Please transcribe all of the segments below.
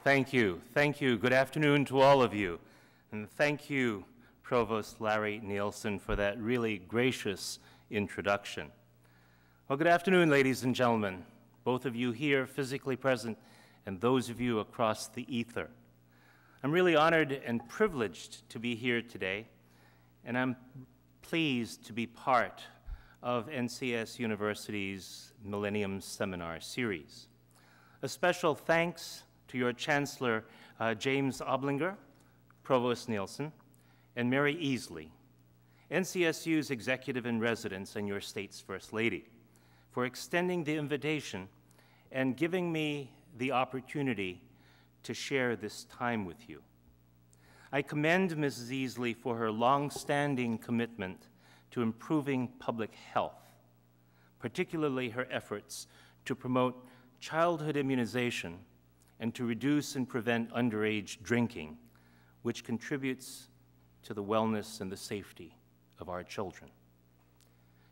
Thank you. Thank you. Good afternoon to all of you. And thank you, Provost Larry Nielsen, for that really gracious introduction. Well, good afternoon, ladies and gentlemen, both of you here physically present and those of you across the ether. I'm really honored and privileged to be here today, and I'm pleased to be part of NCS University's Millennium Seminar Series. A special thanks to your Chancellor, James Oblinger, Provost Nielsen, and Mary Easley, NCSU's Executive in Residence and your state's First Lady, for extending the invitation and giving me the opportunity to share this time with you. I commend Mrs. Easley for her long-standing commitment to improving public health, particularly her efforts to promote childhood immunization and to reduce and prevent underage drinking, which contributes to the wellness and the safety of our children.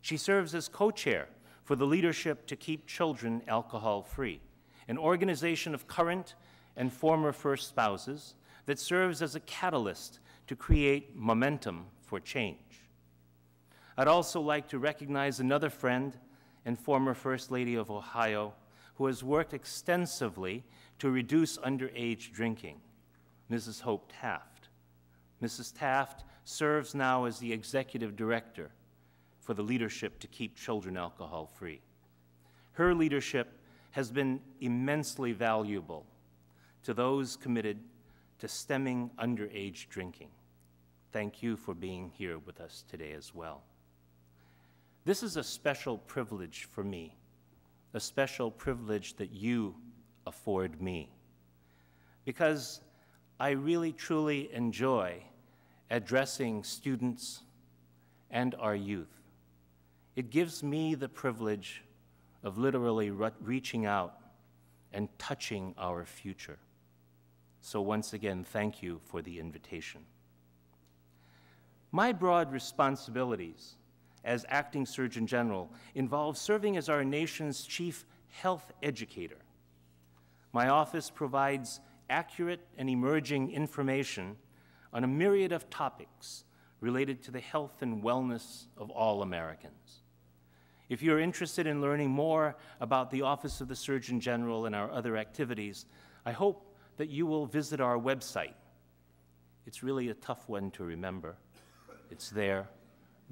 She serves as co-chair for the Leadership to Keep Children Alcohol-Free, an organization of current and former first spouses that serves as a catalyst to create momentum for change. I'd also like to recognize another friend and former First Lady of Ohio who has worked extensively to reduce underage drinking, Mrs. Hope Taft. Mrs. Taft serves now as the Executive Director for the Leadership to Keep Children Alcohol-Free. Her leadership has been immensely valuable to those committed to stemming underage drinking. Thank you for being here with us today as well. This is a special privilege for me, a special privilege that you afford me, because I really truly enjoy addressing students and our youth. It gives me the privilege of literally reaching out and touching our future. So once again, thank you for the invitation. My broad responsibilities as Acting Surgeon General involve serving as our nation's chief health educator. My office provides accurate and emerging information on a myriad of topics related to the health and wellness of all Americans. If you're interested in learning more about the Office of the Surgeon General and our other activities, I hope that you will visit our website. It's really a tough one to remember. It's there,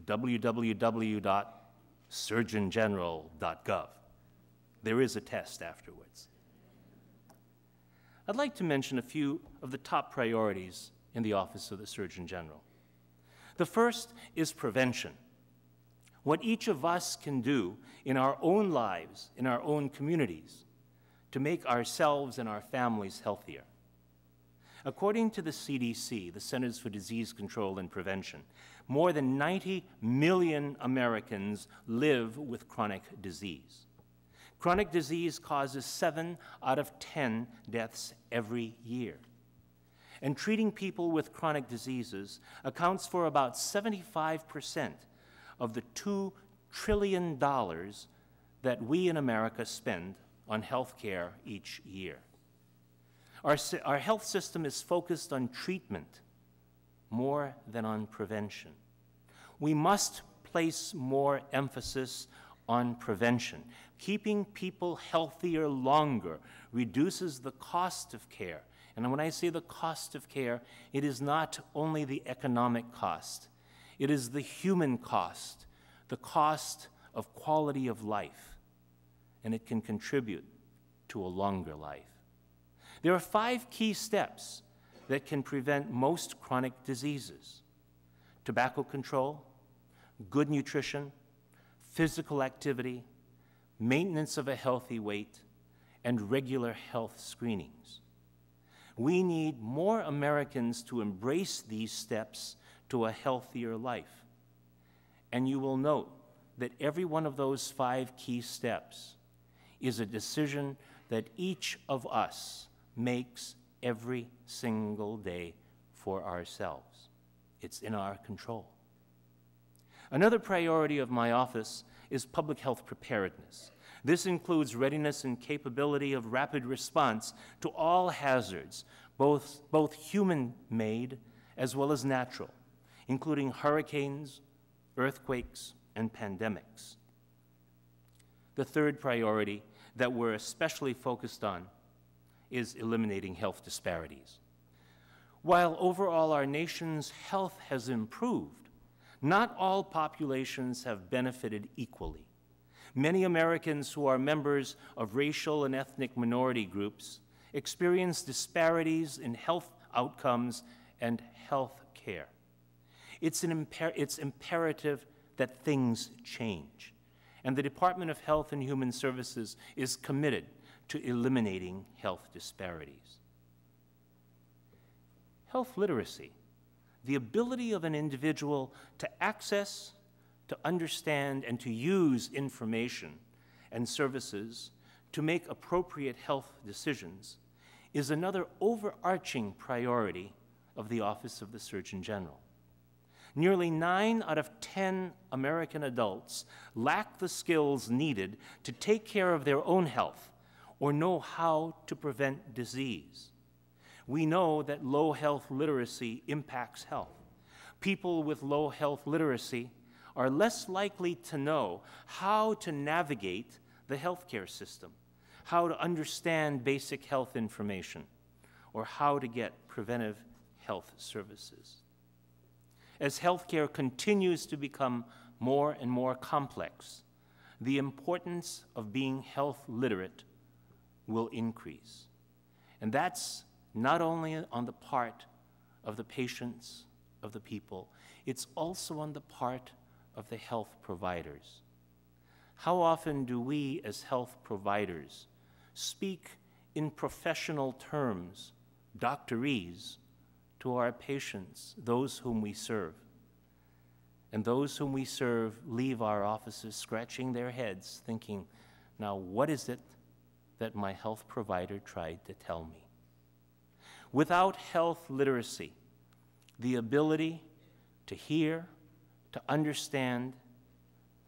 www.surgeongeneral.gov. There is a test afterwards. I'd like to mention a few of the top priorities in the Office of the Surgeon General. The first is prevention. What each of us can do in our own lives, in our own communities, to make ourselves and our families healthier. According to the CDC, the Centers for Disease Control and Prevention, more than 90 million Americans live with chronic disease. Chronic disease causes 7 out of 10 deaths every year. And treating people with chronic diseases accounts for about 75% of the $2 trillion that we in America spend on health care each year. Our health system is focused on treatment more than on prevention. We must place more emphasis on prevention. Keeping people healthier longer reduces the cost of care. And when I say the cost of care, it is not only the economic cost. It is the human cost, the cost of quality of life. And it can contribute to a longer life. There are 5 key steps that can prevent most chronic diseases: tobacco control, good nutrition, physical activity, maintenance of a healthy weight, and regular health screenings. We need more Americans to embrace these steps to a healthier life. And you will note that every one of those 5 key steps is a decision that each of us makes every single day for ourselves. It's in our control. Another priority of my office is public health preparedness. This includes readiness and capability of rapid response to all hazards, both human-made as well as natural, including hurricanes, earthquakes, and pandemics. The third priority that we're especially focused on is eliminating health disparities. While overall our nation's health has improved, not all populations have benefited equally. Many Americans who are members of racial and ethnic minority groups experience disparities in health outcomes and health care. It's imperative that things change, and the Department of Health and Human Services is committed to eliminating health disparities. Health literacy, the ability of an individual to access, to understand, and to use information and services to make appropriate health decisions, is another overarching priority of the Office of the Surgeon General. Nearly 9 out of 10 American adults lack the skills needed to take care of their own health or know how to prevent disease. We know that low health literacy impacts health. People with low health literacy are less likely to know how to navigate the healthcare system, how to understand basic health information, or how to get preventive health services. As healthcare continues to become more and more complex, the importance of being health literate will increase. And that's not only on the part of the patients, of the people, it's also on the part of the health providers. How often do we as health providers speak in professional terms, doctorese, to our patients, those whom we serve? And those whom we serve leave our offices scratching their heads, thinking, now what is it that my health provider tried to tell me? Without health literacy, the ability to hear, to understand,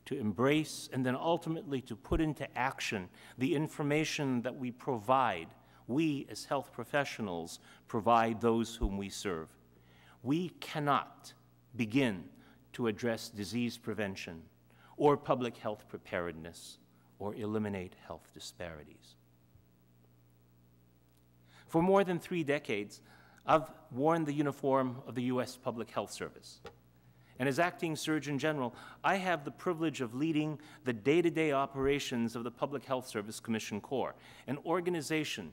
to embrace, and then ultimately to put into action the information that we provide, we as health professionals provide those whom we serve. We cannot begin to address disease prevention or public health preparedness or eliminate health disparities. For more than 3 decades, I've worn the uniform of the U.S. Public Health Service. And as acting Surgeon General, I have the privilege of leading the day-to-day operations of the Public Health Service Commission Corps, an organization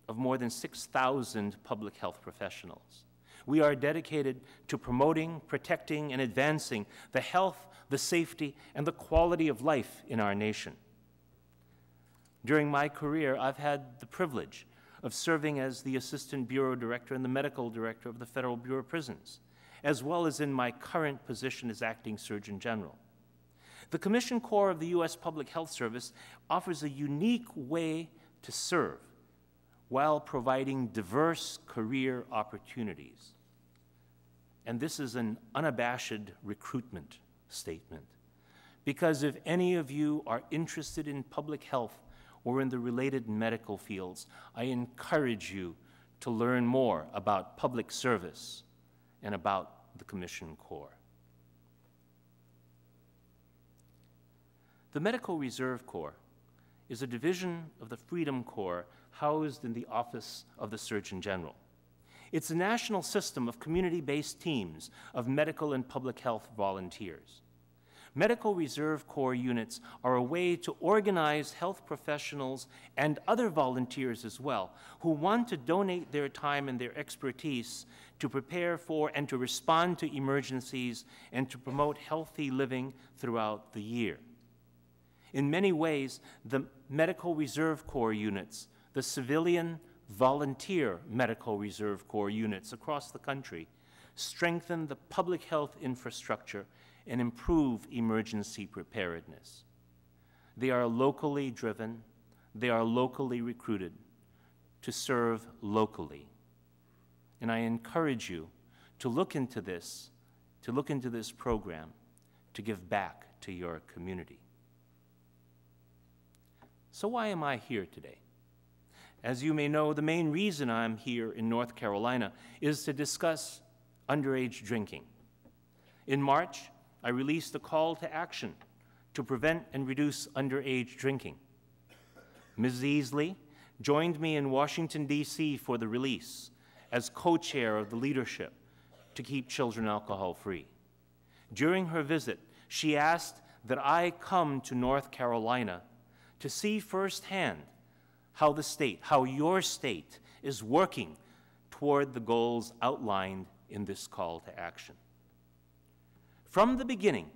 of more than 6,000 public health professionals. We are dedicated to promoting, protecting, and advancing the health, the safety, and the quality of life in our nation. During my career, I've had the privilege of serving as the Assistant Bureau Director and the Medical Director of the Federal Bureau of Prisons, as well as in my current position as Acting Surgeon General. The Commission Corps of the U.S. Public Health Service offers a unique way to serve while providing diverse career opportunities. And this is an unabashed recruitment statement, because if any of you are interested in public health or in the related medical fields, I encourage you to learn more about public service and about the Commission Corps. The Medical Reserve Corps is a division of the Freedom Corps housed in the Office of the Surgeon General. It's a national system of community-based teams of medical and public health volunteers. Medical Reserve Corps units are a way to organize health professionals and other volunteers as well who want to donate their time and their expertise to prepare for and to respond to emergencies and to promote healthy living throughout the year. In many ways, the Medical Reserve Corps units, the civilian volunteer Medical Reserve Corps units across the country, strengthen the public health infrastructure and improve emergency preparedness. They are locally driven, they are locally recruited to serve locally. And I encourage you to look into this program, to give back to your community. So why am I here today? As you may know, the main reason I'm here in North Carolina is to discuss underage drinking. In March, I released a call to action to prevent and reduce underage drinking. Ms. Easley joined me in Washington, D.C. for the release as co-chair of the leadership to keep children alcohol-free. During her visit, she asked that I come to North Carolina to see firsthand how your state is working toward the goals outlined in this call to action. From the beginning,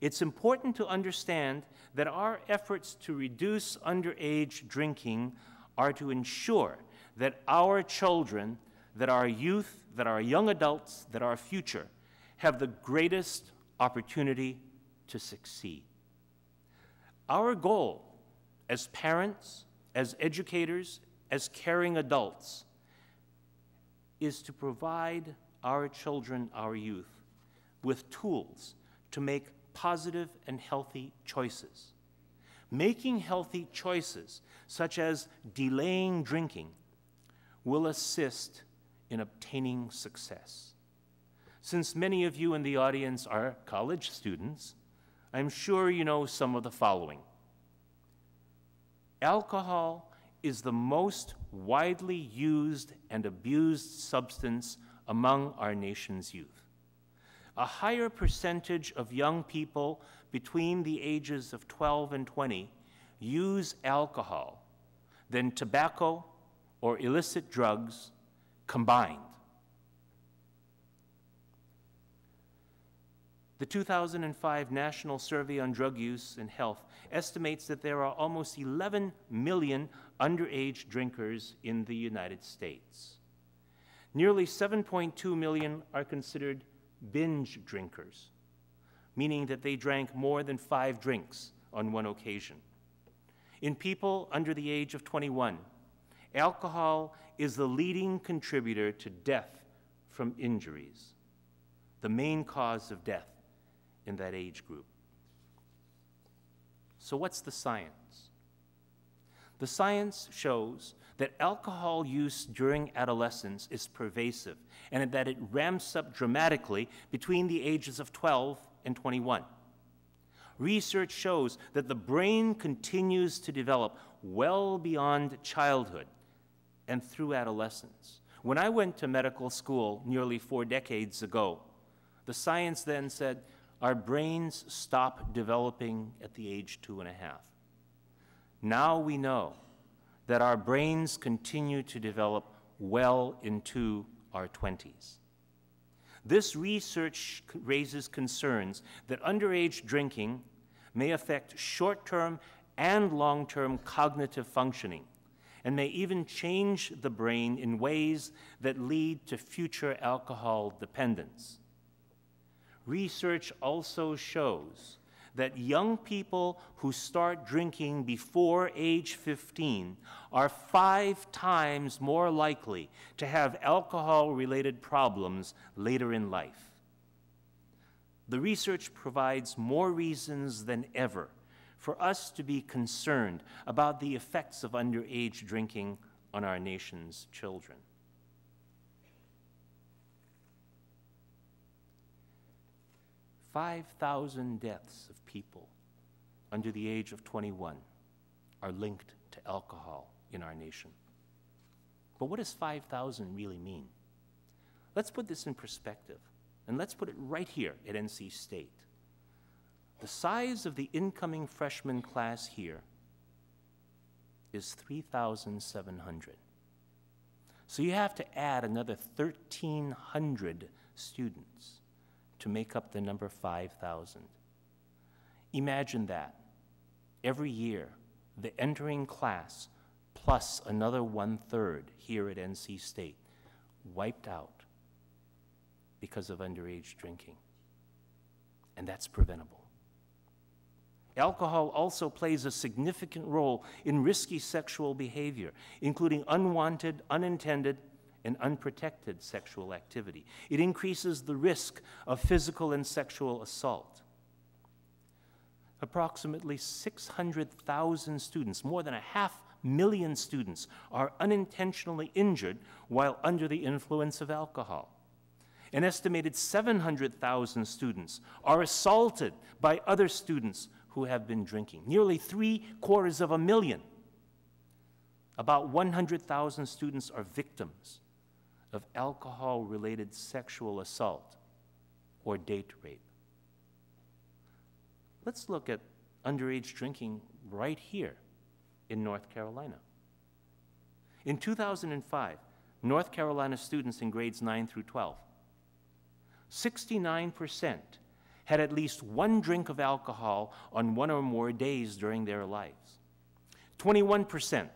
it's important to understand that our efforts to reduce underage drinking are to ensure that our children, that our youth, that our young adults, that our future have the greatest opportunity to succeed. Our goal as parents, as educators, as caring adults, is to provide our children, our youth, with tools to make positive and healthy choices. Making healthy choices, such as delaying drinking, will assist in obtaining success. Since many of you in the audience are college students, I'm sure you know some of the following. Alcohol is the most widely used and abused substance among our nation's youth. A higher percentage of young people between the ages of 12 and 20 use alcohol than tobacco or illicit drugs combined. The 2005 National Survey on Drug Use and Health estimates that there are almost 11 million underage drinkers in the United States. Nearly 7.2 million are considered binge drinkers, meaning that they drank more than 5 drinks on one occasion. In people under the age of 21, alcohol is the leading contributor to death from injuries, the main cause of death in that age group. So what's the science? The science shows that alcohol use during adolescence is pervasive and that it ramps up dramatically between the ages of 12 and 21. Research shows that the brain continues to develop well beyond childhood and through adolescence. When I went to medical school nearly 4 decades ago, the science then said our brains stop developing at the age 2.5. Now we know that our brains continue to develop well into our 20s. This research raises concerns that underage drinking may affect short-term and long-term cognitive functioning and may even change the brain in ways that lead to future alcohol dependence. Research also shows that young people who start drinking before age 15 are 5 times more likely to have alcohol-related problems later in life. The research provides more reasons than ever for us to be concerned about the effects of underage drinking on our nation's children. "5,000 deaths of people under the age of 21 are linked to alcohol in our nation." But what does 5,000 really mean? Let's put this in perspective, and let's put it right here at NC State. The size of the incoming freshman class here is 3,700. So you have to add another 1,300 students to make up the number 5,000. Imagine that. Every year, the entering class plus another 1/3 here at NC State wiped out because of underage drinking. And that's preventable. Alcohol also plays a significant role in risky sexual behavior, including unwanted, unintended, and unprotected sexual activity. It increases the risk of physical and sexual assault. Approximately 600,000 students, more than 500,000 students, are unintentionally injured while under the influence of alcohol. An estimated 700,000 students are assaulted by other students who have been drinking. Nearly 750,000. About 100,000 students are victims of alcohol-related sexual assault or date rape. Let's look at underage drinking right here in North Carolina. In 2005, North Carolina students in grades 9 through 12, 69% had at least one drink of alcohol on one or more days during their lives. 21%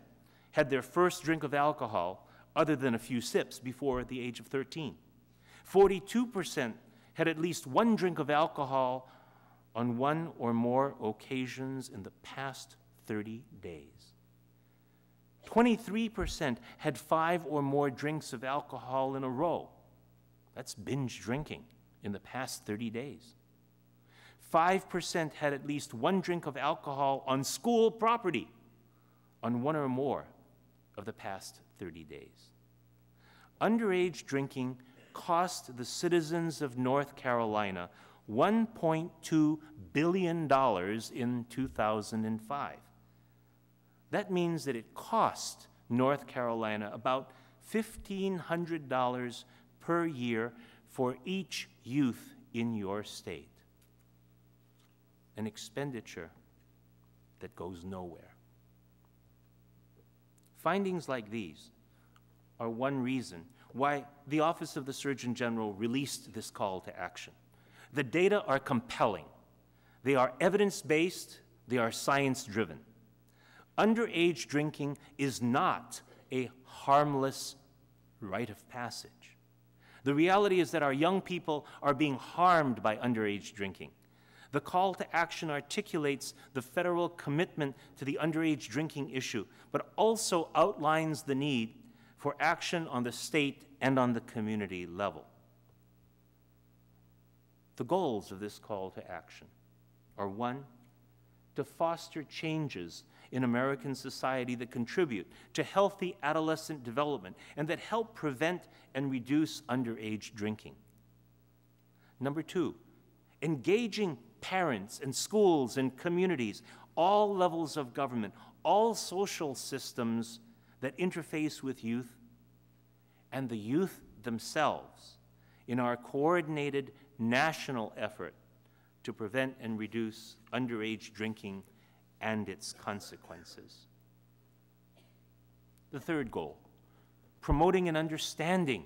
had their first drink of alcohol other than a few sips before the age of 13. 42% had at least one drink of alcohol on one or more occasions in the past 30 days. 23% had 5 or more drinks of alcohol in a row. That's binge drinking in the past 30 days. 5% had at least one drink of alcohol on school property on one or more of the past 30 days. Underage drinking cost the citizens of North Carolina $1.2 billion in 2005. That means that it cost North Carolina about $1,500 per year for each youth in your state. An expenditure that goes nowhere. Findings like these are one reason why the Office of the Surgeon General released this call to action. The data are compelling. They are evidence-based. They are science-driven. Underage drinking is not a harmless rite of passage. The reality is that our young people are being harmed by underage drinking. The call to action articulates the federal commitment to the underage drinking issue, but also outlines the need for action on the state and on the community level. The goals of this call to action are: 1, to foster changes in American society that contribute to healthy adolescent development and that help prevent and reduce underage drinking. 2, engaging parents and schools and communities, all levels of government, all social systems that interface with youth, and the youth themselves in our coordinated national effort to prevent and reduce underage drinking and its consequences. The 3rd goal, promoting an understanding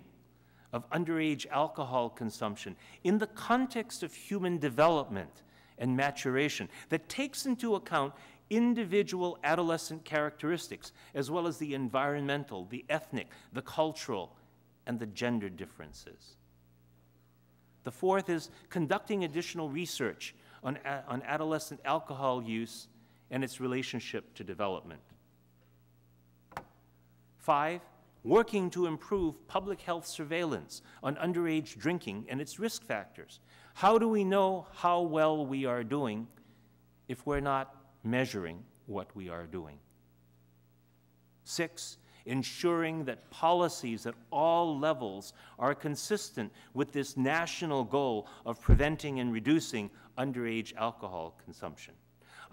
of underage alcohol consumption in the context of human development and maturation that takes into account individual adolescent characteristics, as well as the environmental, the ethnic, the cultural, and the gender differences. The 4th is conducting additional research on adolescent alcohol use and its relationship to development. 5, working to improve public health surveillance on underage drinking and its risk factors. How do we know how well we are doing if we're not measuring what we are doing? 6, ensuring that policies at all levels are consistent with this national goal of preventing and reducing underage alcohol consumption.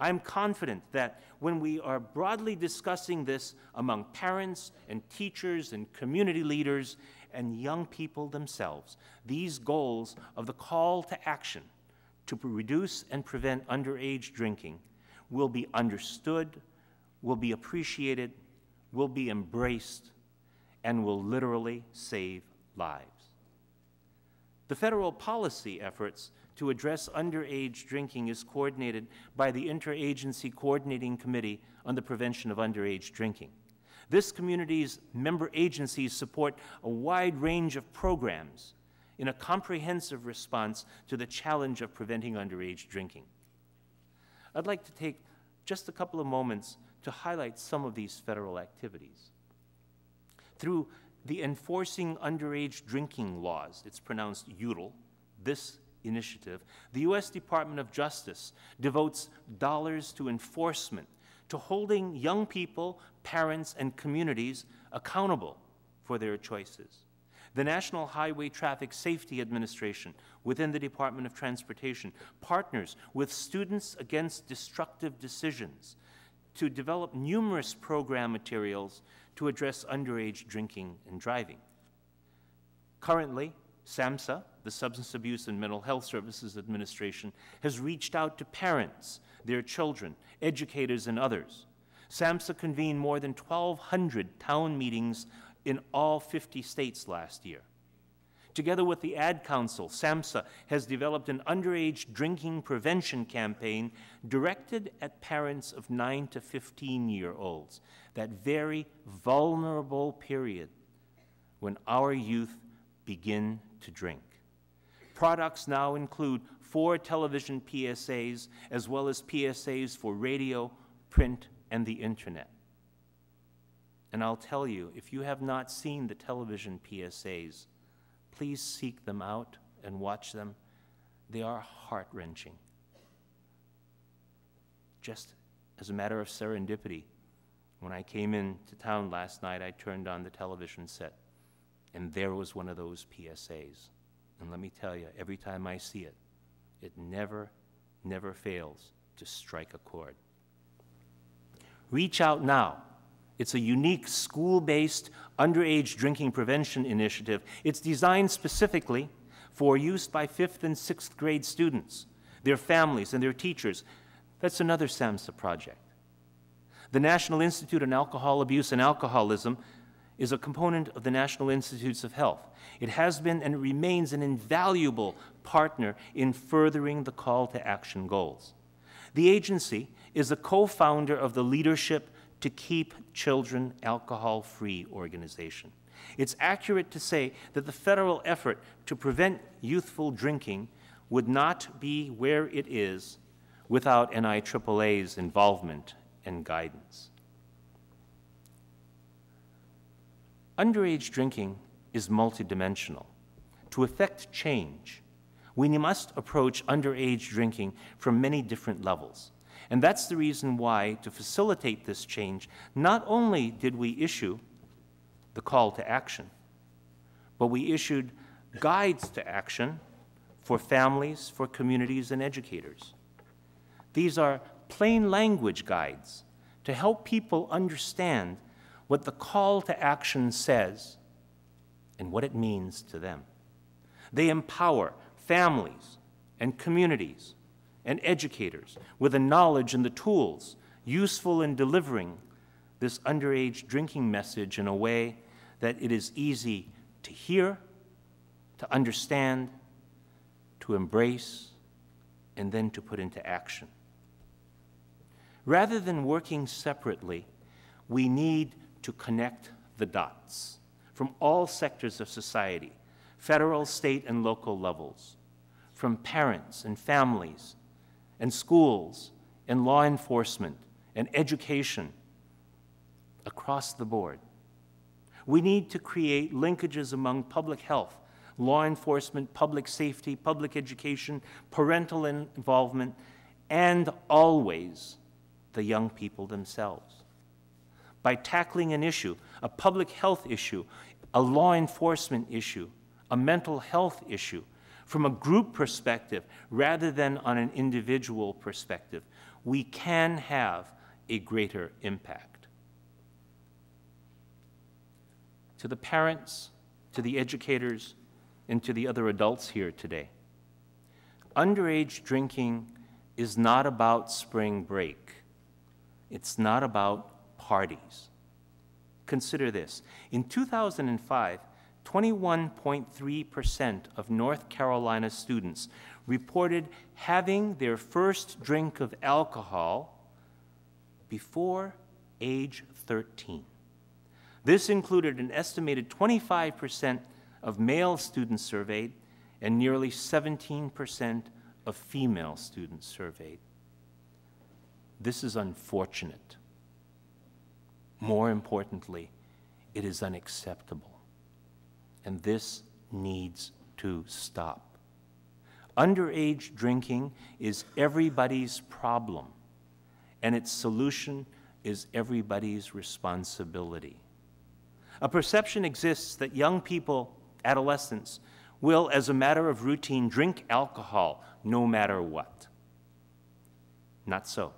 I'm confident that when we are broadly discussing this among parents and teachers and community leaders and young people themselves, these goals of the call to action to reduce and prevent underage drinking will be understood, will be appreciated, will be embraced, and will literally save lives. The federal policy efforts to address underage drinking is coordinated by the Interagency Coordinating Committee on the Prevention of Underage Drinking. This community's member agencies support a wide range of programs in a comprehensive response to the challenge of preventing underage drinking. I'd like to take just a couple of moments to highlight some of these federal activities. Through the Enforcing Underage Drinking Laws, it's pronounced UDL, this initiative, the U.S. Department of Justice devotes dollars to enforcement, to holding young people, parents, and communities accountable for their choices. The National Highway Traffic Safety Administration within the Department of Transportation partners with Students Against Destructive Decisions to develop numerous program materials to address underage drinking and driving. Currently, SAMHSA, the Substance Abuse and Mental Health Services Administration, has reached out to parents, their children, educators, and others. SAMHSA convened more than 1,200 town meetings in all 50 states last year. Together with the Ad Council, SAMHSA has developed an underage drinking prevention campaign directed at parents of 9 to 15-year-olds, that very vulnerable period when our youth begin to drink. Products now include 4 television PSAs, as well as PSAs for radio, print, and the internet. And I'll tell you, if you have not seen the television PSAs, please seek them out and watch them. They are heart-wrenching. Just as a matter of serendipity, when I came into town last night, I turned on the television set, and there was one of those PSAs. And let me tell you, every time I see it, it never, never fails to strike a chord. Reach Out Now. It's a unique school-based underage drinking prevention initiative. It's designed specifically for use by 5th and 6th grade students, their families, and their teachers. That's another SAMHSA project. The National Institute on Alcohol Abuse and Alcoholism is a component of the National Institutes of Health. It has been and remains an invaluable partner in furthering the call to action goals. The agency is a co-founder of the Leadership to Keep Children Alcohol-Free organization. It's accurate to say that the federal effort to prevent youthful drinking would not be where it is without NIAAA's involvement and guidance. Underage drinking is multidimensional. To effect change, we must approach underage drinking from many different levels. And that's the reason why, to facilitate this change, not only did we issue the call to action, but we issued guides to action for families, for communities, and educators. These are plain language guides to help people understand what the call to action says and what it means to them. They empower families and communities and educators with the knowledge and the tools useful in delivering this underage drinking message in a way that it is easy to hear, to understand, to embrace, and then to put into action. Rather than working separately, we need to connect the dots from all sectors of society, federal, state, and local levels, from parents and families, and schools, and law enforcement, and education, across the board. We need to create linkages among public health, law enforcement, public safety, public education, parental involvement, and always the young people themselves. By tackling an issue, a public health issue, a law enforcement issue, a mental health issue, from a group perspective rather than on an individual perspective, we can have a greater impact. To the parents, to the educators, and to the other adults here today, underage drinking is not about spring break. It's not about parties. Consider this. In 2005, 21.3% of North Carolina students reported having their first drink of alcohol before age 13. This included an estimated 25% of male students surveyed and nearly 17% of female students surveyed. This is unfortunate. More importantly, it is unacceptable. And this needs to stop. Underage drinking is everybody's problem, and its solution is everybody's responsibility. A perception exists that young people, adolescents, will, as a matter of routine, drink alcohol no matter what. Not so.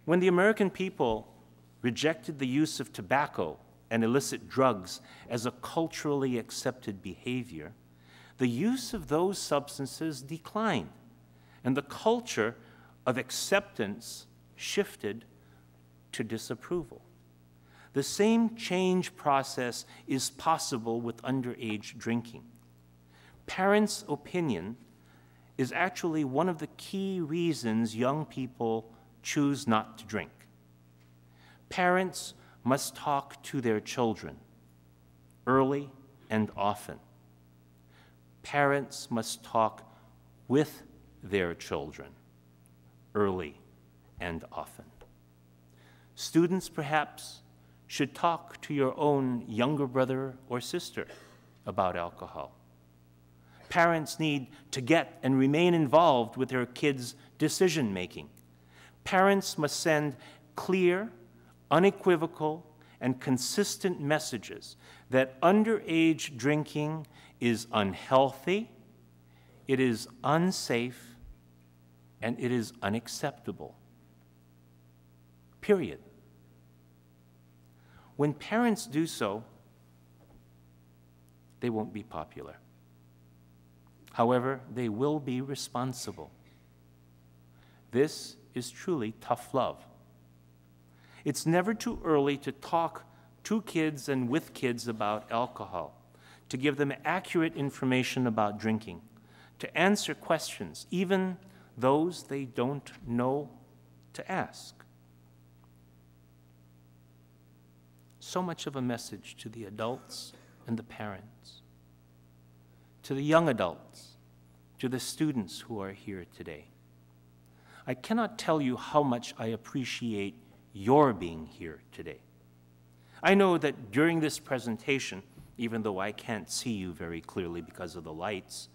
When the American people rejected the use of tobacco and illicit drugs as a culturally accepted behavior, the use of those substances declined, and the culture of acceptance shifted to disapproval. The same change process is possible with underage drinking. Parents' opinion is actually one of the key reasons young people choose not to drink. Parents must talk to their children early and often. Parents must talk with their children early and often. Students, perhaps, should talk to your own younger brother or sister about alcohol. Parents need to get and remain involved with their kids' decision-making. Parents must send clear, unequivocal, and consistent messages that underage drinking is unhealthy, it is unsafe, and it is unacceptable. Period. When parents do so, they won't be popular. However, they will be responsible. This is truly tough love. It's never too early to talk to kids and with kids about alcohol, to give them accurate information about drinking, to answer questions, even those they don't know to ask. So much of a message to the adults and the parents, to the young adults, to the students who are here today. I cannot tell you how much I appreciate your being here today. I know that during this presentation, even though I can't see you very clearly because of the lights,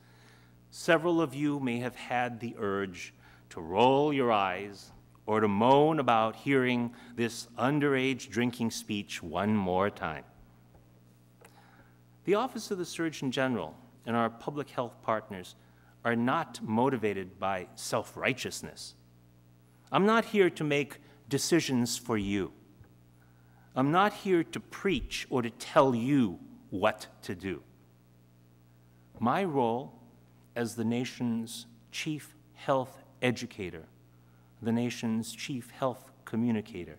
several of you may have had the urge to roll your eyes or to moan about hearing this underage drinking speech one more time. The Office of the Surgeon General and our public health partners are not motivated by self-righteousness. I'm not here to make decisions for you. I'm not here to preach or to tell you what to do. My role as the nation's chief health educator, the nation's chief health communicator,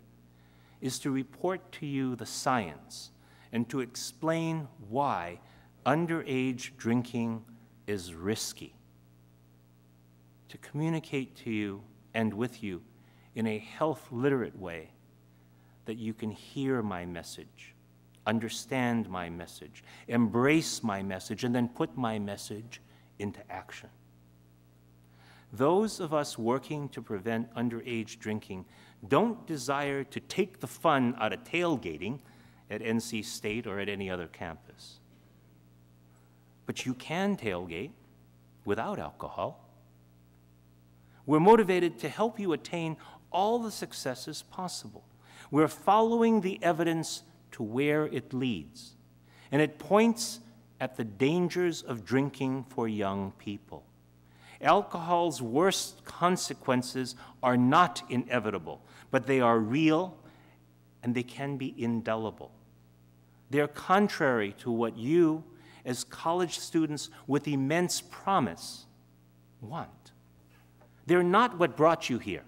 is to report to you the science and to explain why underage drinking is risky, to communicate to you and with you in a health-literate way that you can hear my message, understand my message, embrace my message, and then put my message into action. Those of us working to prevent underage drinking don't desire to take the fun out of tailgating at NC State or at any other campus. But you can tailgate without alcohol. We're motivated to help you attain all the successes possible. We're following the evidence to where it leads, and it points at the dangers of drinking for young people. Alcohol's worst consequences are not inevitable, but they are real and they can be indelible. They're contrary to what you, as college students with immense promise, want. They're not what brought you here.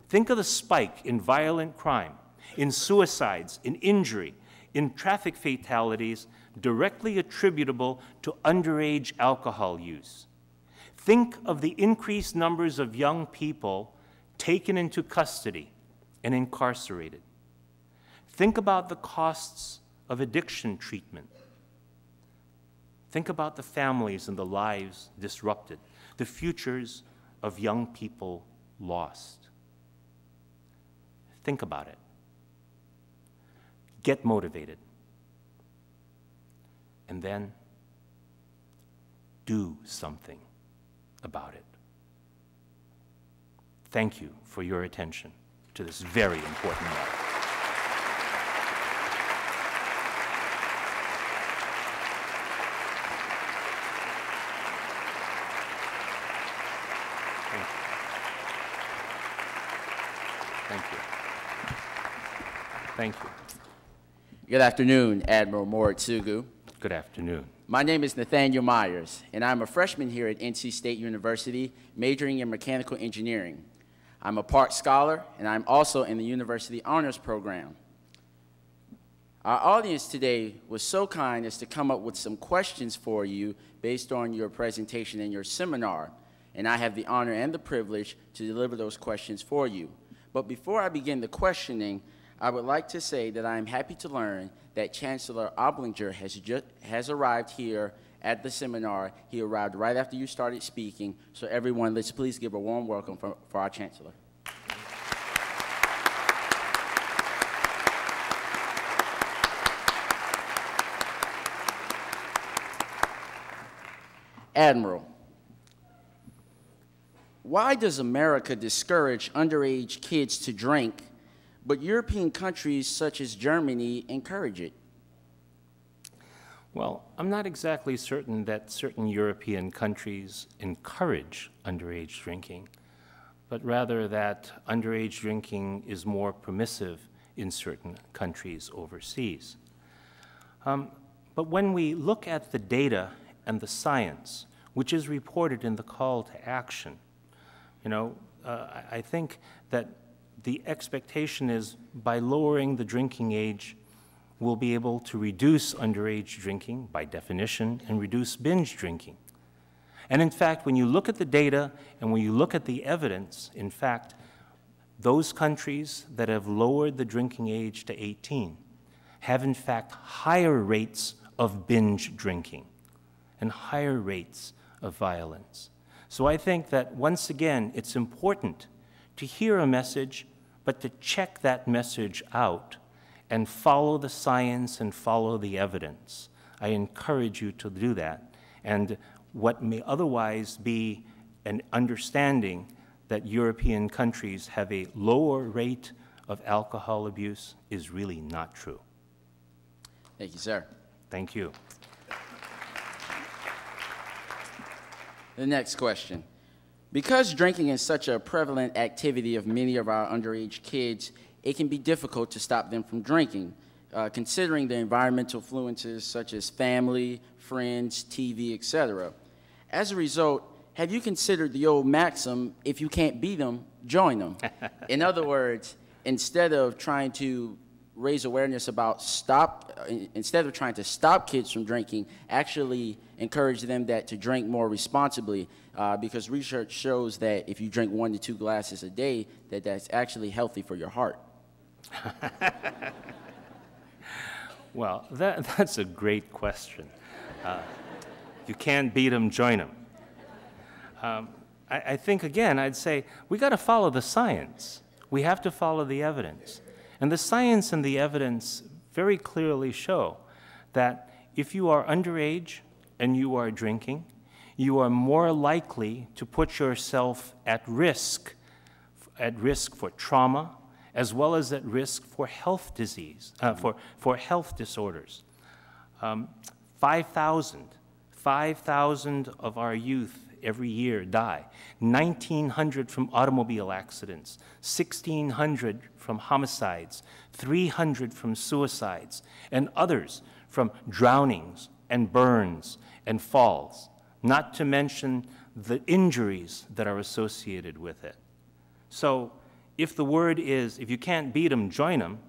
Think of the spike in violent crime, in suicides, in injury, in traffic fatalities directly attributable to underage alcohol use. Think of the increased numbers of young people taken into custody and incarcerated. Think about the costs of addiction treatment. Think about the families and the lives disrupted, the futures of young people lost. Think about it. Get motivated. And then do something about it. Thank you for your attention to this very important matter. Thank you. Thank you. Good afternoon, Admiral Moritsugu. Good afternoon. My name is Nathaniel Myers, and I'm a freshman here at NC State University, majoring in mechanical engineering. I'm a Park Scholar, and I'm also in the University Honors Program. Our audience today was so kind as to come up with some questions for you based on your presentation and your seminar, and I have the honor and the privilege to deliver those questions for you. But before I begin the questioning, I would like to say that I am happy to learn that Chancellor Oblinger has arrived here at the seminar. He arrived right after you started speaking. So everyone, let's please give a warm welcome for our Chancellor. Admiral, why does America discourage underage kids to drink, but European countries such as Germany encourage it? Well, I'm not exactly certain that certain European countries encourage underage drinking, but rather that underage drinking is more permissive in certain countries overseas. But when we look at the data and the science, which is reported in the call to action, I think that the expectation is by lowering the drinking age, we'll be able to reduce underage drinking by definition and reduce binge drinking. And in fact, when you look at the data and when you look at the evidence, in fact, those countries that have lowered the drinking age to 18 have in fact higher rates of binge drinking and higher rates of violence. So I think that once again, it's important to hear a message, but to check that message out and follow the science and follow the evidence. I encourage you to do that. And what may otherwise be an understanding that European countries have a lower rate of alcohol abuse is really not true. Thank you, sir. Thank you. The next question. Because drinking is such a prevalent activity of many of our underage kids, it can be difficult to stop them from drinking, considering the environmental influences such as family, friends, TV, etc. As a result, have you considered the old maxim, if you can't beat them, join them? In other words, instead of trying to raise awareness about instead of trying to stop kids from drinking, actually encourage them to drink more responsibly, because research shows that if you drink 1 to 2 glasses a day, that's actually healthy for your heart. Well, that's a great question. You can't beat them, join them. I think, again, I'd say we got to follow the science. We have to follow the evidence. And the science and the evidence very clearly show that if you are underage and you are drinking, you are more likely to put yourself at risk for trauma, as well as at risk for health disease, for health disorders. 5,000 of our youth every year die. 1,900 from automobile accidents, 1,600 from homicides, 300 from suicides, and others from drownings and burns and falls, not to mention the injuries that are associated with it. So if the word is, if you can't beat them, join them,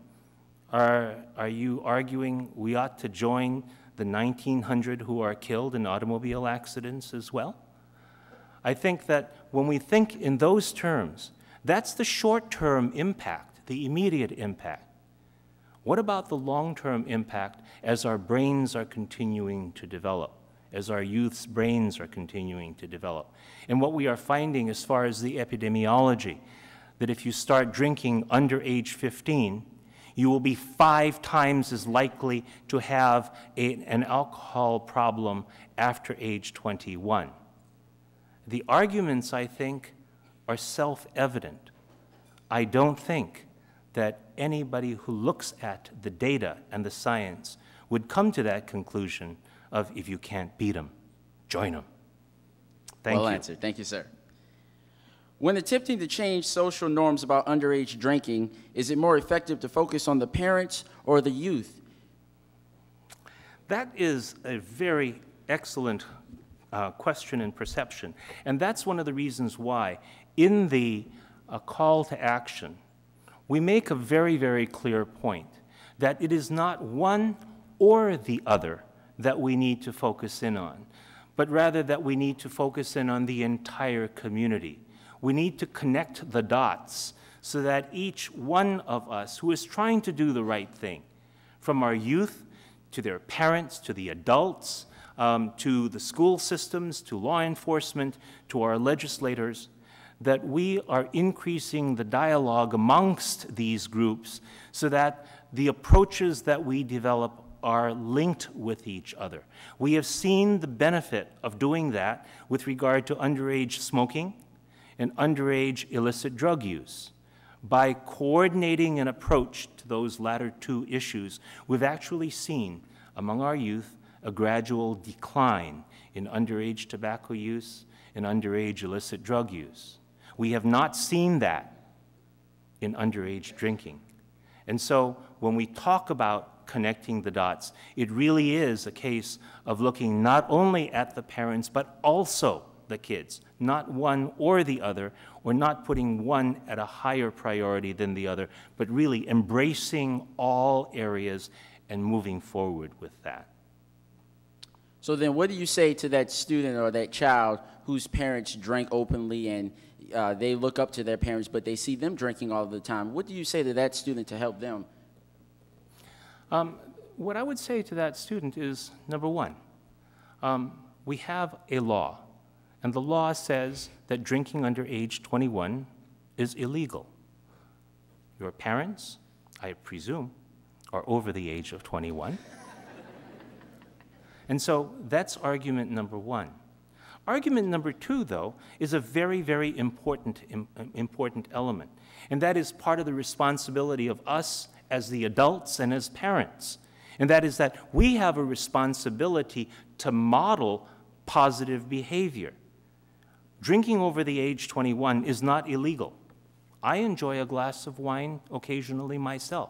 are you arguing we ought to join the 1,900 who are killed in automobile accidents as well? I think that when we think in those terms, that's the short-term impact, the immediate impact. What about the long-term impact as our brains are continuing to develop, as our youth's brains are continuing to develop? And what we are finding as far as the epidemiology, that if you start drinking under age 15, You will be 5 times as likely to have an alcohol problem after age 21. The arguments, I think, are self-evident. I don't think that anybody who looks at the data and the science would come to that conclusion of, if you can't beat them, join them. Thank you. Well answered. Thank you, sir. When attempting to change social norms about underage drinking, is it more effective to focus on the parents or the youth? That is a very excellent question and perception. And that's one of the reasons why in the call to action, we make a very, very clear point that it is not one or the other that we need to focus in on, but rather that we need to focus in on the entire community. We need to connect the dots so that each one of us who is trying to do the right thing, from our youth to their parents, to the adults, to the school systems, to law enforcement, to our legislators, that we are increasing the dialogue amongst these groups so that the approaches that we develop are linked with each other. We have seen the benefit of doing that with regard to underage smoking and underage illicit drug use. By coordinating an approach to those latter 2 issues, we've actually seen among our youth a gradual decline in underage tobacco use and underage illicit drug use. We have not seen that in underage drinking. And so when we talk about connecting the dots, it really is a case of looking not only at the parents, but also the kids, not one or the other, or not putting one at a higher priority than the other, but really embracing all areas and moving forward with that. So then what do you say to that student or that child whose parents drink openly and they look up to their parents, but they see them drinking all the time? What do you say to that student to help them? What I would say to that student is, number one, we have a law, and the law says that drinking under age 21 is illegal. Your parents, I presume, are over the age of 21. And so that's argument number one. Argument number two, though, is a very, very important element, and that is part of the responsibility of us as the adults and as parents, and that is that we have a responsibility to model positive behavior. Drinking over the age 21 is not illegal. I enjoy a glass of wine occasionally myself,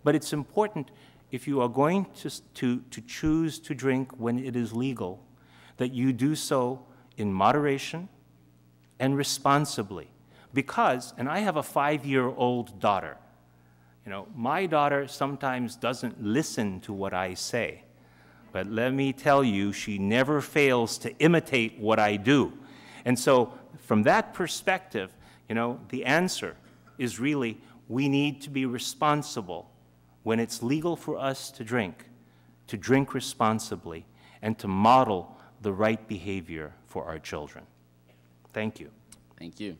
but it's important, if you are going to choose to drink when it is legal, that you do so in moderation and responsibly. Because, and I have a 5-year-old daughter, you know, my daughter sometimes doesn't listen to what I say, but let me tell you, she never fails to imitate what I do. And so from that perspective, you know, the answer is really, we need to be responsible when it's legal for us to drink responsibly, and to model the right behavior for our children. Thank you. Thank you.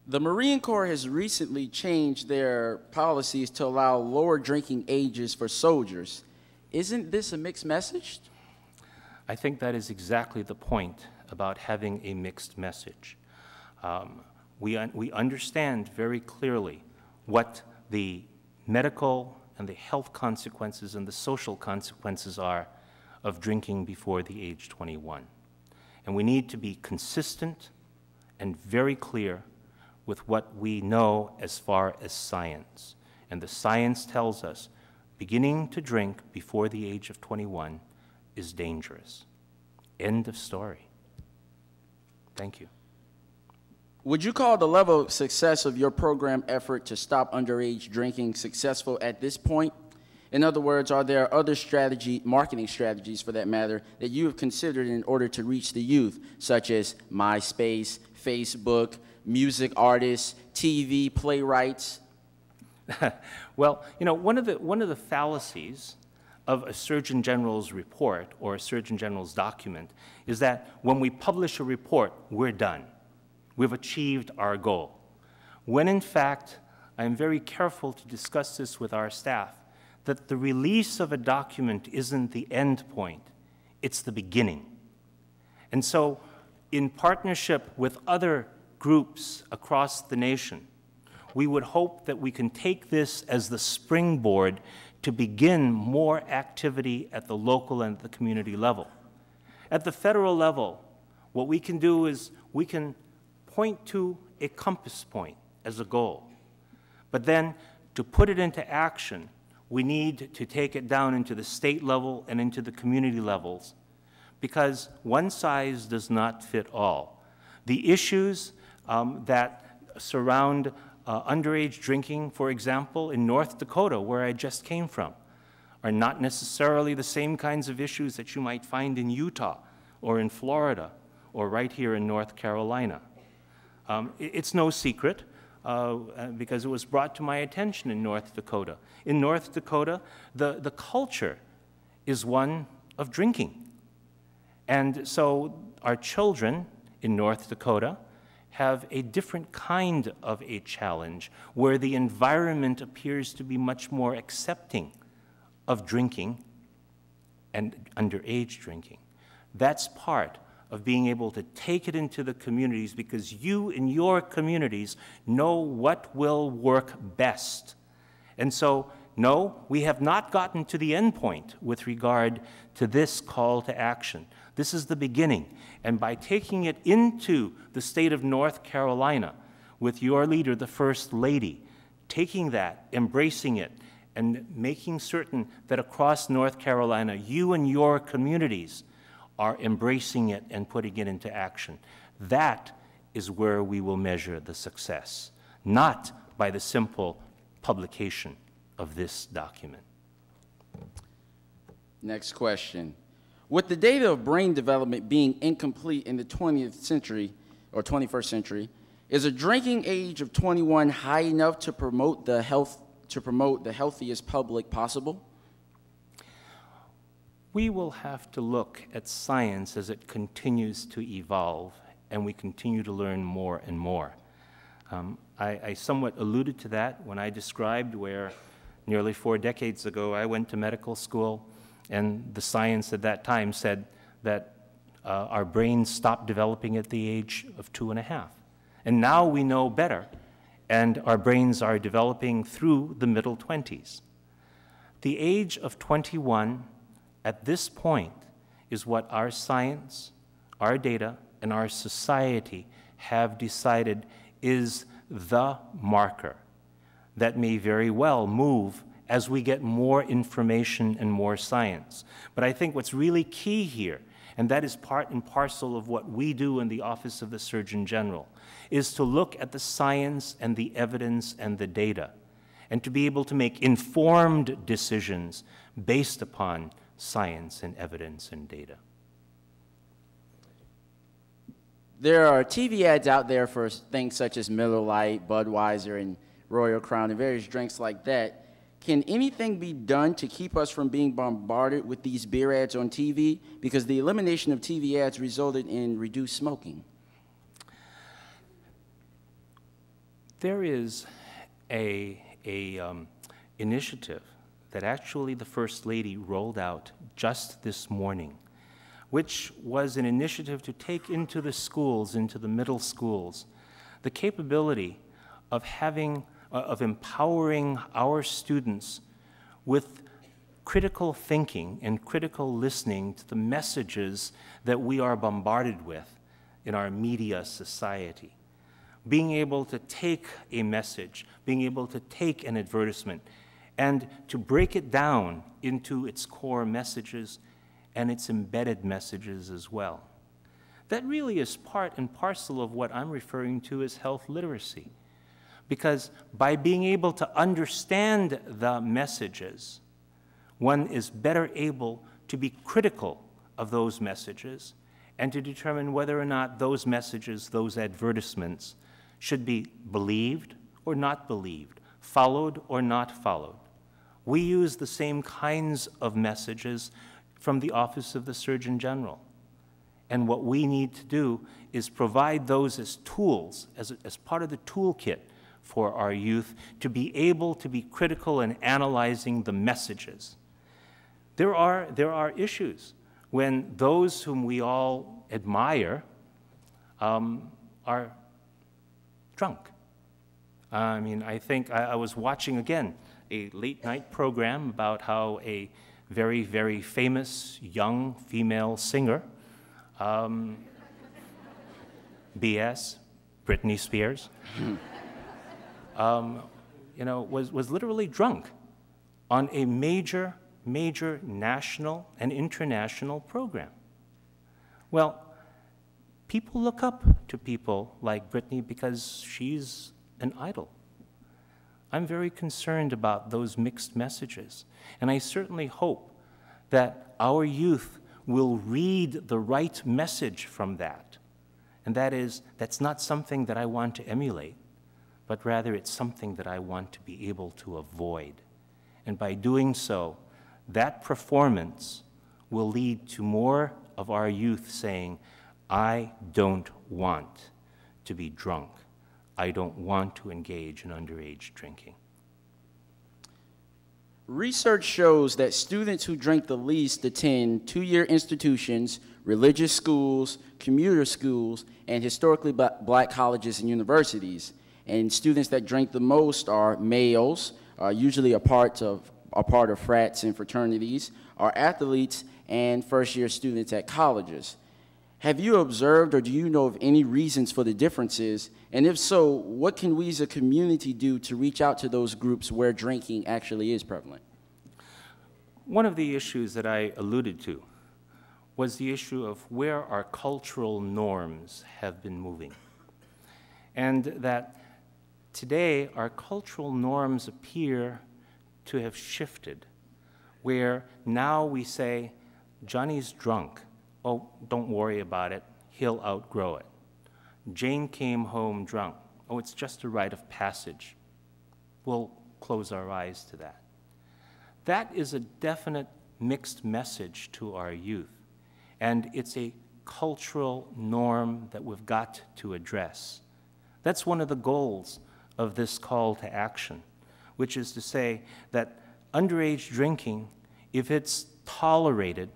The Marine Corps has recently changed their policies to allow lower drinking ages for soldiers. Isn't this a mixed message? I think that is exactly the point about having a mixed message. We understand very clearly what the medical and the health consequences and the social consequences are of drinking before the age 21. And we need to be consistent and very clear with what we know as far as science. And the science tells us beginning to drink before the age of 21 is dangerous. End of story. Thank you. Would you call the level of success of your program effort to stop underage drinking successful at this point? In other words, are there other marketing strategies for that matter, that you have considered in order to reach the youth, such as MySpace, Facebook, music artists, TV, playwrights? Well, you know, one of the fallacies of a Surgeon General's report or a Surgeon General's document is that when we publish a report, we're done. We've achieved our goal. When in fact, I am very careful to discuss this with our staff, that the release of a document isn't the end point, it's the beginning. And so, in partnership with other groups across the nation, we would hope that we can take this as the springboard to begin more activity at the local and the community level. At the federal level, what we can do is we can point to a compass point as a goal. But then, to put it into action, we need to take it down into the state level and into the community levels, because one size does not fit all. The issues that surround underage drinking, for example, in North Dakota, where I just came from, are not necessarily the same kinds of issues that you might find in Utah or in Florida or right here in North Carolina. It's no secret, because it was brought to my attention in North Dakota. In North Dakota, the culture is one of drinking. And so our children in North Dakota have a different kind of a challenge, where the environment appears to be much more accepting of drinking and underage drinking. That's part of being able to take it into the communities, because you in your communities know what will work best. And so, no, we have not gotten to the end point with regard to this call to action. This is the beginning. And by taking it into the state of North Carolina with your leader, the First Lady, taking that, embracing it, and making certain that across North Carolina, you and your communities are embracing it and putting it into action. That is where we will measure the success, not by the simple publication of this document. Next question. With the data of brain development being incomplete in the 20th century, or 21st century, is a drinking age of 21 high enough to promote the healthiest public possible? We will have to look at science as it continues to evolve and we continue to learn more and more. I somewhat alluded to that when I described where nearly 4 decades ago I went to medical school, and the science at that time said that our brains stopped developing at the age of 2.5. And now we know better, and our brains are developing through the middle 20s. The age of 21 at this point is what our science, our data, and our society have decided is the marker that may very well move as we get more information and more science. But I think what's really key here, and that is part and parcel of what we do in the Office of the Surgeon General, is to look at the science and the evidence and the data, and to be able to make informed decisions based upon science and evidence and data. There are TV ads out there for things such as Miller Lite, Budweiser, and Royal Crown, and various drinks like that. Can anything be done to keep us from being bombarded with these beer ads on TV? Because the elimination of TV ads resulted in reduced smoking. There is an initiative that actually the First Lady rolled out just this morning, which was an initiative to take into the schools, into the middle schools, the capability of empowering our students with critical thinking and critical listening to the messages that we are bombarded with in our media society. Being able to take a message, being able to take an advertisement, and to break it down into its core messages and its embedded messages as well. That really is part and parcel of what I'm referring to as health literacy. Because by being able to understand the messages, one is better able to be critical of those messages and to determine whether or not those messages, those advertisements, should be believed or not believed, followed or not followed. We use the same kinds of messages from the Office of the Surgeon General. And what we need to do is provide those as tools, as part of the toolkit for our youth to be able to be critical in analyzing the messages. There are issues when those whom we all admire are drunk. I mean, I think I was watching, again, a late-night program about how a very, very famous young female singer, BS, Britney Spears, you know, was literally drunk on a major national and international program. Well, people look up to people like Britney because she's an idol. I'm very concerned about those mixed messages, and I certainly hope that our youth will read the right message from that. And that is, that's not something that I want to emulate, but rather it's something that I want to be able to avoid. And by doing so, that performance will lead to more of our youth saying, I don't want to be drunk. I don't want to engage in underage drinking. Research shows that students who drink the least attend two-year institutions, religious schools, commuter schools, and historically black colleges and universities. And students that drink the most are males, usually a part of frats and fraternities, are athletes, and first-year students at colleges. Have you observed or do you know of any reasons for the differences? And if so, what can we as a community do to reach out to those groups where drinking actually is prevalent? One of the issues that I alluded to was the issue of where our cultural norms have been moving. And that today our cultural norms appear to have shifted, where now we say, Johnny's drunk. Oh, don't worry about it. He'll outgrow it. Jane came home drunk. Oh, it's just a rite of passage. We'll close our eyes to that. That is a definite mixed message to our youth, and it's a cultural norm that we've got to address. That's one of the goals of this call to action, which is to say that underage drinking, if it's tolerated,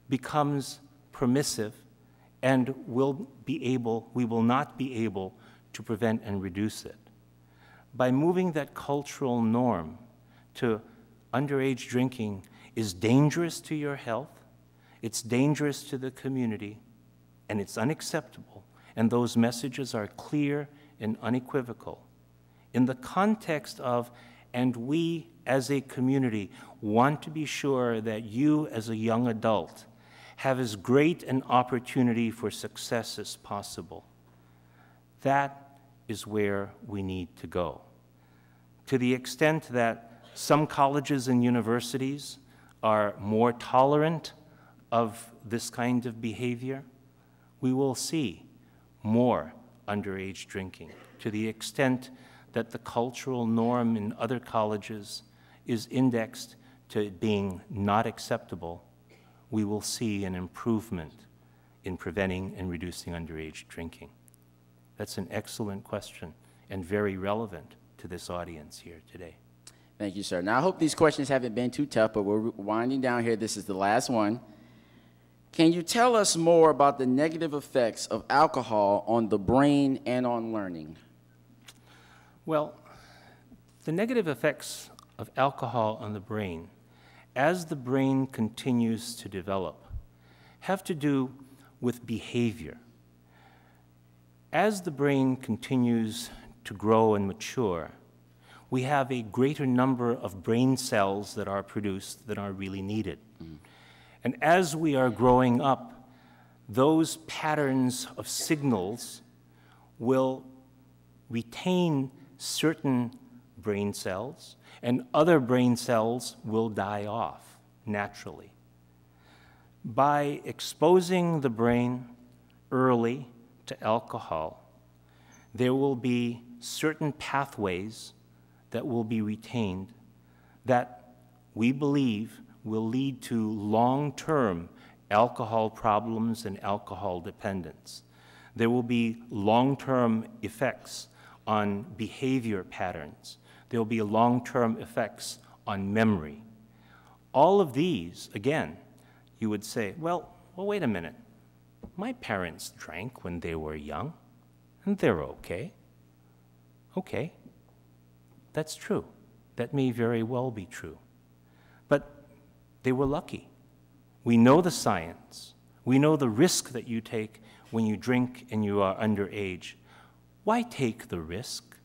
becomes permissive, and we will not be able to prevent and reduce it. By moving that cultural norm to underage drinking is dangerous to your health, it's dangerous to the community, and it's unacceptable, and those messages are clear and unequivocal. In the context of, and we as a community want to be sure that you as a young adult have as great an opportunity for success as possible. That is where we need to go. To the extent that some colleges and universities are more tolerant of this kind of behavior, we will see more underage drinking. To the extent that the cultural norm in other colleges is indexed to being not acceptable, we will see an improvement in preventing and reducing underage drinking. That's an excellent question and very relevant to this audience here today. Thank you, sir. Now, I hope these questions haven't been too tough, but we're winding down here. This is the last one. Can you tell us more about the negative effects of alcohol on the brain and on learning? Well, the negative effects of alcohol on the brain, as the brain continues to develop, have to do with behavior. As the brain continues to grow and mature, we have a greater number of brain cells that are produced than are really needed. And as we are growing up, those patterns of signals will retain certain brain cells, and other brain cells will die off naturally. By exposing the brain early to alcohol, there will be certain pathways that will be retained that we believe will lead to long-term alcohol problems and alcohol dependence. There will be long-term effects on behavior patterns. There will be long-term effects on memory. All of these, again, you would say, well, wait a minute. My parents drank when they were young, and they're okay. Okay, that's true. That may very well be true. But they were lucky. We know the science. We know the risk that you take when you drink and you are underage. Why take the risk?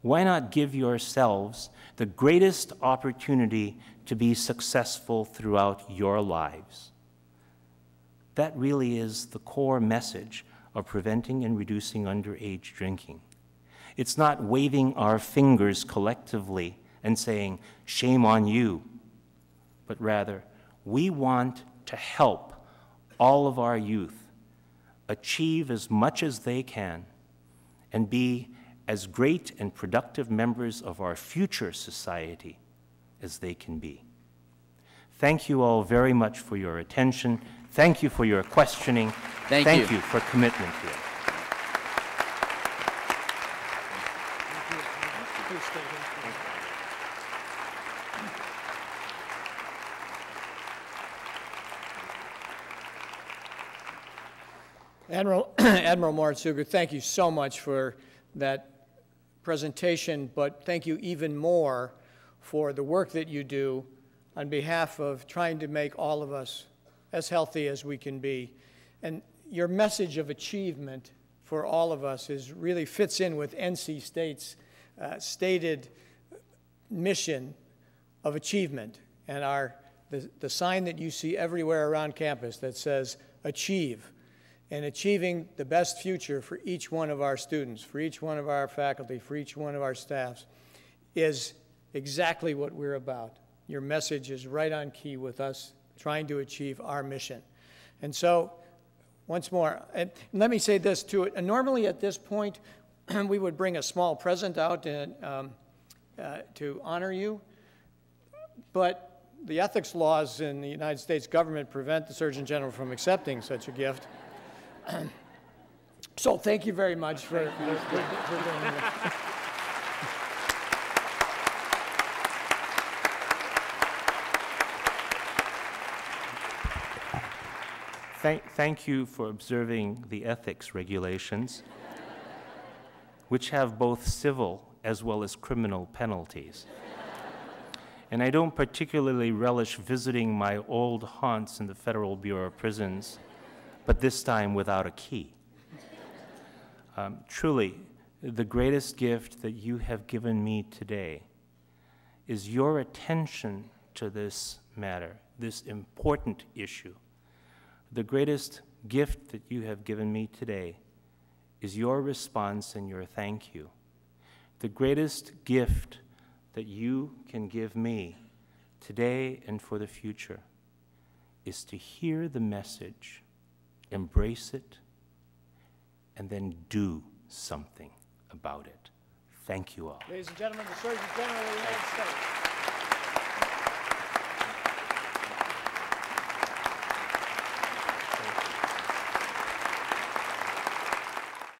Why not give yourselves the greatest opportunity to be successful throughout your lives? That really is the core message of preventing and reducing underage drinking. It's not waving our fingers collectively and saying, shame on you, but rather, we want to help all of our youth achieve as much as they can and be as great and productive members of our future society as they can be. Thank you all very much for your attention. Thank you for your questioning. Thank you for commitment here. Admiral Moritsugu, thank you so much for that presentation, but thank you even more for the work that you do on behalf of trying to make all of us as healthy as we can be. And your message of achievement for all of us really fits in with NC State's stated mission of achievement, and the sign that you see everywhere around campus that says achieve, and achieving the best future for each one of our students, for each one of our faculty, for each one of our staffs is exactly what we're about. Your message is right on key with us trying to achieve our mission. And so, once more, and let me say this too, normally at this point, we would bring a small present out and, to honor you, but the ethics laws in the United States government prevent the Surgeon General from accepting such a gift. So thank you very much for doing that. Thank you for observing the ethics regulations, which have both civil as well as criminal penalties. And I don't particularly relish visiting my old haunts in the Federal Bureau of Prisons, but this time without a key. Truly, the greatest gift that you have given me today is your attention to this matter, this important issue. The greatest gift that you have given me today is your response and your thank you. The greatest gift that you can give me today and for the future is to hear the message, embrace it, and then do something about it. Thank you all. Ladies and gentlemen, the Surgeon General of the United States.